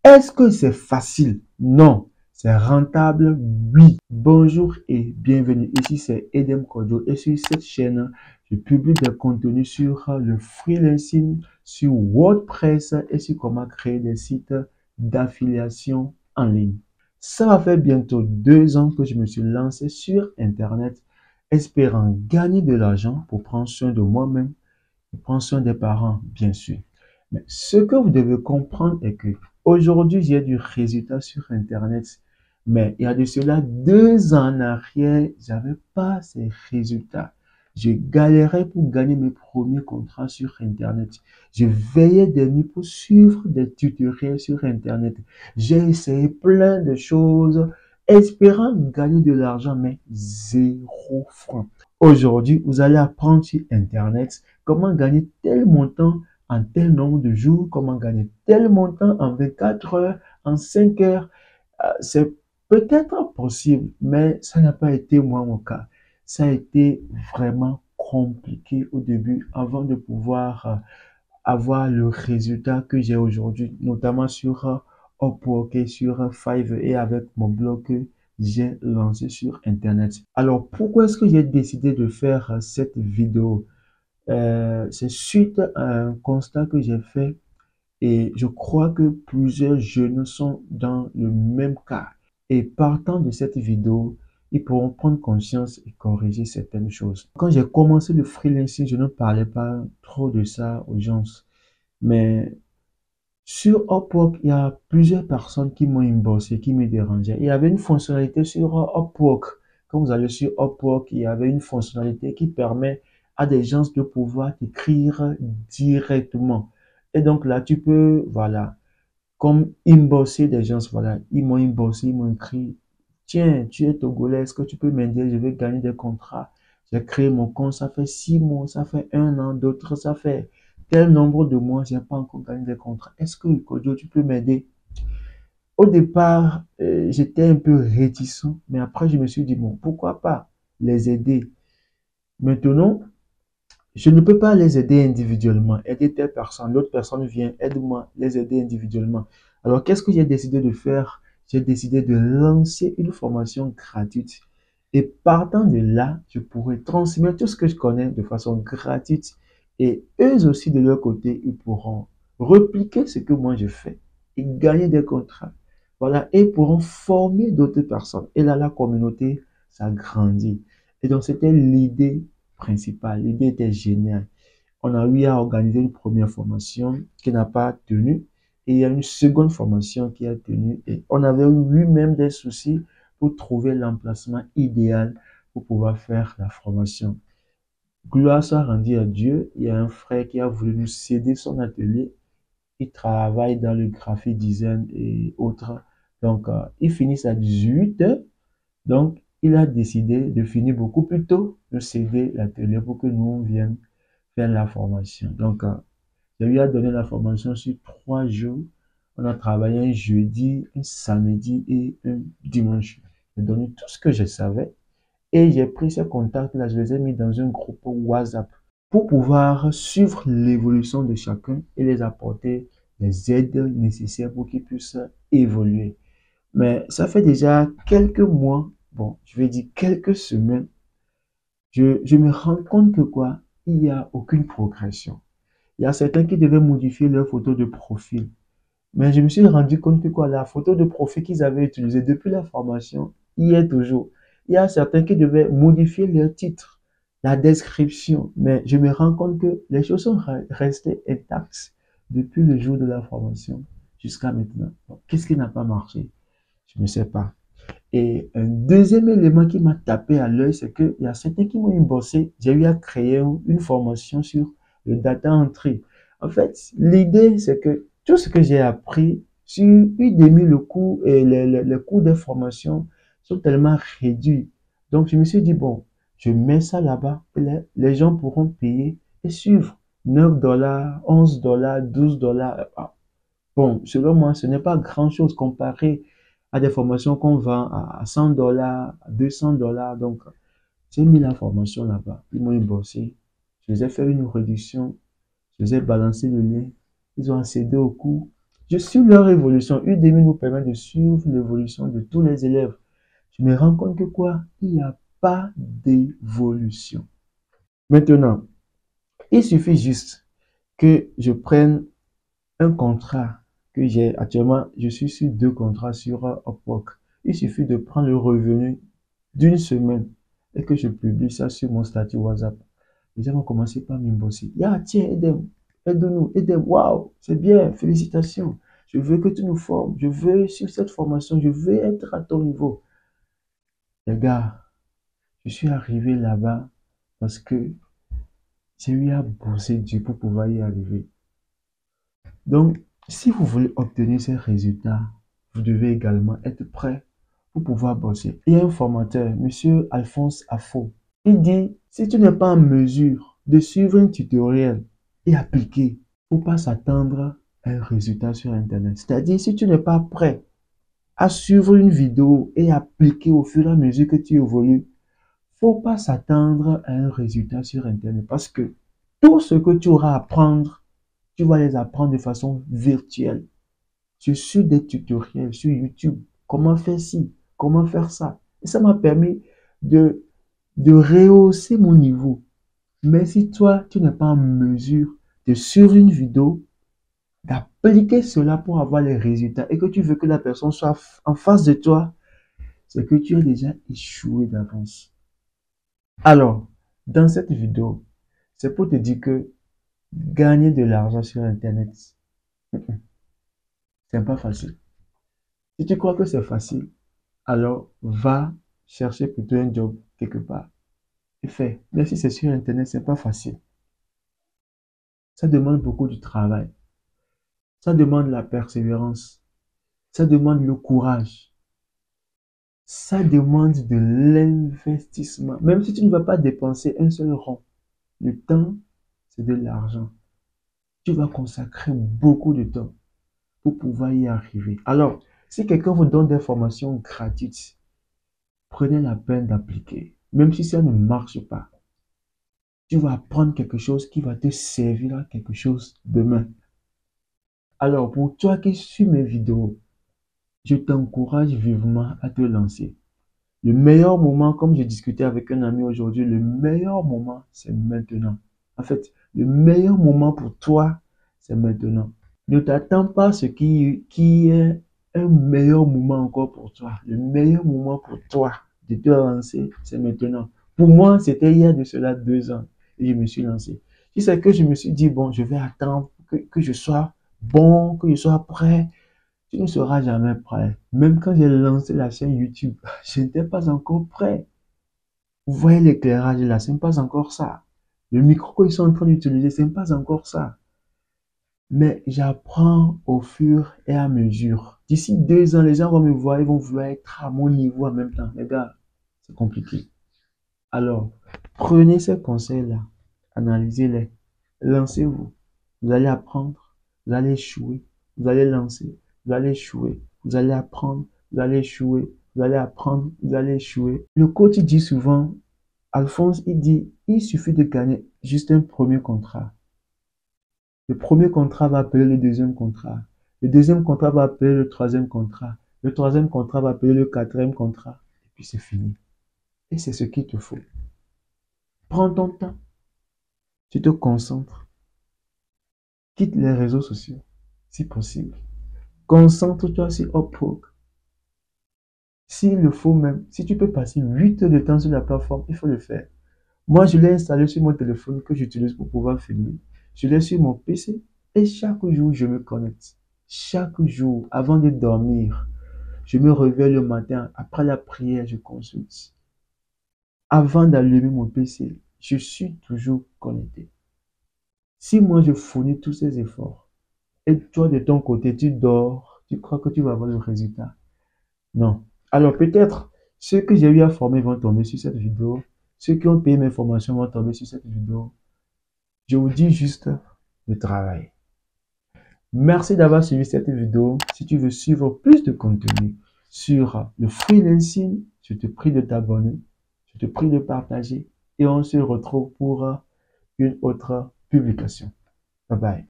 Est-ce que c'est facile? Non. C'est rentable? Oui. Bonjour et bienvenue. Ici, c'est Edem Kojo et sur cette chaîne, je publie des contenus sur le freelancing, sur WordPress et sur comment créer des sites d'affiliation en ligne. Ça va faire bientôt 2 ans que je me suis lancé sur Internet, espérant gagner de l'argent pour prendre soin de moi-même et prendre soin des parents, bien sûr. Mais ce que vous devez comprendre est que aujourd'hui, j'ai du résultat sur Internet. Mais il y a de cela 2 ans en arrière, j'avais pas ces résultats. Je galérais pour gagner mes premiers contrats sur Internet. Je veillais des nuits pour suivre des tutoriels sur Internet. J'ai essayé plein de choses, espérant gagner de l'argent, mais 0 franc. Aujourd'hui, vous allez apprendre sur Internet comment gagner tel montant en tel nombre de jours, comment gagner tel montant en 24 heures, en 5 heures. C'est peut-être possible, mais ça n'a pas été moi mon cas. Ça a été vraiment compliqué au début avant de pouvoir avoir le résultat que j'ai aujourd'hui, notamment sur Upwork et sur Fiverr et avec mon blog que j'ai lancé sur Internet. Alors, pourquoi est-ce que j'ai décidé de faire cette vidéo? C'est suite à un constat que j'ai fait et je crois que plusieurs jeunes sont dans le même cas. Et partant de cette vidéo, ils pourront prendre conscience et corriger certaines choses. Quand j'ai commencé le freelancing, je ne parlais pas trop de ça aux gens. Mais sur Upwork, il y a plusieurs personnes qui m'ont inboxé, qui me dérangeaient. Il y avait une fonctionnalité sur Upwork. Quand vous allez sur Upwork, il y avait une fonctionnalité qui permet à des gens de pouvoir écrire directement. Et donc là, tu peux, voilà, comme inboxer des gens, voilà, ils m'ont inboxé, ils m'ont écrit, tiens, tu es togolais, est-ce que tu peux m'aider? Je vais gagner des contrats. J'ai créé mon compte, ça fait 6 mois, ça fait un an, d'autres, ça fait tel nombre de mois, j'ai pas encore gagné des contrats. Est-ce que, Kojo, tu peux m'aider? Au départ, j'étais un peu réticent, mais après, je me suis dit, bon, pourquoi pas les aider? Maintenant, je ne peux pas les aider individuellement, aider telle personne, l'autre personne vient, aide-moi, les aider individuellement. Alors, qu'est-ce que j'ai décidé de faire? J'ai décidé de lancer une formation gratuite. Et partant de là, je pourrais transmettre tout ce que je connais de façon gratuite. Et eux aussi, de leur côté, ils pourront repliquer ce que moi je fais et gagner des contrats. Voilà, et ils pourront former d'autres personnes. Et là, la communauté, ça grandit. Et donc, c'était l'idée principale. L'idée était géniale. On a eu à organiser une première formation qui n'a pas tenu et il y a une seconde formation qui a tenu et on avait eu même des soucis pour trouver l'emplacement idéal pour pouvoir faire la formation. Gloire soit rendue à Dieu. Il y a un frère qui a voulu nous céder son atelier. Il travaille dans le graphic design et autres. Donc, il finit à 18 heures. Donc, il a décidé de finir beaucoup plus tôt, de céder l'atelier pour que nous vienions faire la formation. Donc, je lui ai donné la formation sur 3 jours. On a travaillé un jeudi, un samedi et un dimanche. J'ai donné tout ce que je savais et j'ai pris ces contacts-là, je les ai mis dans un groupe WhatsApp pour pouvoir suivre l'évolution de chacun et les apporter les aides nécessaires pour qu'ils puissent évoluer. Mais ça fait déjà quelques mois, bon, je vais dire quelques semaines, je me rends compte que quoi, il n'y a aucune progression. Il y a certains qui devaient modifier leur photo de profil. Mais je me suis rendu compte que quoi, la photo de profil qu'ils avaient utilisée depuis la formation y est toujours. Il y a certains qui devaient modifier leur titre, la description. Mais je me rends compte que les choses sont restées intactes depuis le jour de la formation jusqu'à maintenant. Qu'est-ce qui n'a pas marché? Je ne sais pas. Et un deuxième élément qui m'a tapé à l'œil, c'est qu'il y a certains qui m'ont bossé. J'ai eu à créer une formation sur le data entry. En fait, l'idée, c'est que tout ce que j'ai appris sur Udemy, le coût et les coûts des formations sont tellement réduits. Donc, je me suis dit, bon, je mets ça là-bas et les gens pourront payer et suivre 9 dollars, 11 dollars, 12 dollars. Bon, selon moi, ce n'est pas grand-chose comparé à des formations qu'on vend à 100 dollars, à 200 dollars. Donc, j'ai mis la formation là-bas. Ils m'ont bossé. Je les ai fait une réduction. Je les ai balancé le lien. Ils ont accédé au cours. Je suis leur évolution. Udemy nous permet de suivre l'évolution de tous les élèves. Je me rends compte que quoi? Il n'y a pas d'évolution. Maintenant, il suffit juste que je prenne un contrat que j'ai actuellement. Je suis sur 2 contrats sur Upwork. Il suffit de prendre le revenu d'une semaine et que je publie ça sur mon statut WhatsApp. Les gens vont commencer par m'embosser. Tiens, aide-nous, waouh, c'est bien, félicitations. Je veux que tu nous formes. Je veux sur cette formation, je veux être à ton niveau. Les gars, je suis arrivé là-bas parce que j'ai eu à bosser dur pour pouvoir y arriver. Donc, si vous voulez obtenir ces résultats, vous devez également être prêt pour pouvoir bosser. Il y a un formateur, Monsieur Alphonse Affo. Il dit, si tu n'es pas en mesure de suivre un tutoriel et appliquer, il ne faut pas s'attendre à un résultat sur Internet. C'est-à-dire, si tu n'es pas prêt à suivre une vidéo et appliquer au fur et à mesure que tu évolues, faut pas s'attendre à un résultat sur Internet parce que tout ce que tu auras à apprendre, tu vas les apprendre de façon virtuelle. Je suis des tutoriels sur YouTube. Comment faire ci, comment faire ça. Et ça m'a permis de rehausser mon niveau. Mais si toi, tu n'es pas en mesure de suivre une vidéo, d'appliquer cela pour avoir les résultats et que tu veux que la personne soit en face de toi, c'est que tu as déjà échoué d'avance. Alors, dans cette vidéo, c'est pour te dire que gagner de l'argent sur Internet, c'est pas facile. Si tu crois que c'est facile, alors va chercher plutôt un job quelque part et fais. Mais si c'est sur Internet, c'est pas facile. Ça demande beaucoup de travail. Ça demande la persévérance. Ça demande le courage. Ça demande de l'investissement. Même si tu ne vas pas dépenser un seul rond, le temps, c'est de l'argent. Tu vas consacrer beaucoup de temps pour pouvoir y arriver. Alors, si quelqu'un vous donne des formations gratuites, prenez la peine d'appliquer. Même si ça ne marche pas, tu vas apprendre quelque chose qui va te servir à quelque chose demain. Alors, pour toi qui suis mes vidéos, je t'encourage vivement à te lancer. Le meilleur moment, comme j'ai discuté avec un ami aujourd'hui, le meilleur moment, c'est maintenant. En fait, le meilleur moment pour toi, c'est maintenant. Ne t'attends pas à ce qui est un meilleur moment encore pour toi. Le meilleur moment pour toi de te lancer, c'est maintenant. Pour moi, c'était il y a de cela 2 ans et je me suis lancé. Si c'est que je me suis dit, bon, je vais attendre que je sois bon, que je sois prêt, tu ne seras jamais prêt. Même quand j'ai lancé la chaîne YouTube, je n'étais pas encore prêt. Vous voyez l'éclairage là, ce n'est pas encore ça. Le micro qu'ils sont en train d'utiliser, ce n'est pas encore ça. Mais j'apprends au fur et à mesure. D'ici 2 ans, les gens vont me voir, ils vont vouloir être à mon niveau en même temps. Les gars, c'est compliqué. Alors, prenez ces conseils-là, analysez-les, lancez-vous. Vous allez apprendre, vous allez échouer, vous allez lancer, vous allez échouer, vous allez apprendre, vous allez échouer, vous allez apprendre, vous allez échouer. Le coach dit souvent, Alphonse, il dit, il suffit de gagner juste un premier contrat. Le premier contrat va appeler le deuxième contrat. Le deuxième contrat va appeler le troisième contrat. Le troisième contrat va appeler le quatrième contrat. Et puis c'est fini. Et c'est ce qu'il te faut. Prends ton temps. Tu te concentres. Quitte les réseaux sociaux, si possible. Concentre-toi sur Upwork. S'il le faut même, si tu peux passer 8 heures de temps sur la plateforme, il faut le faire. Moi, je l'ai installé sur mon téléphone que j'utilise pour pouvoir filmer. Je l'ai sur mon PC et chaque jour, je me connecte. Chaque jour, avant de dormir, je me réveille le matin. Après la prière, je consulte. Avant d'allumer mon PC, je suis toujours connecté. Si moi, je fournis tous ces efforts et toi, de ton côté, tu dors, tu crois que tu vas avoir le résultat? Non. Alors peut-être, ceux que j'ai eu à former vont tomber sur cette vidéo. Ceux qui ont payé mes formations vont tomber sur cette vidéo. Je vous dis juste le travail. Merci d'avoir suivi cette vidéo. Si tu veux suivre plus de contenu sur le freelancing, je te prie de t'abonner, je te prie de partager et on se retrouve pour une autre publication. Bye bye.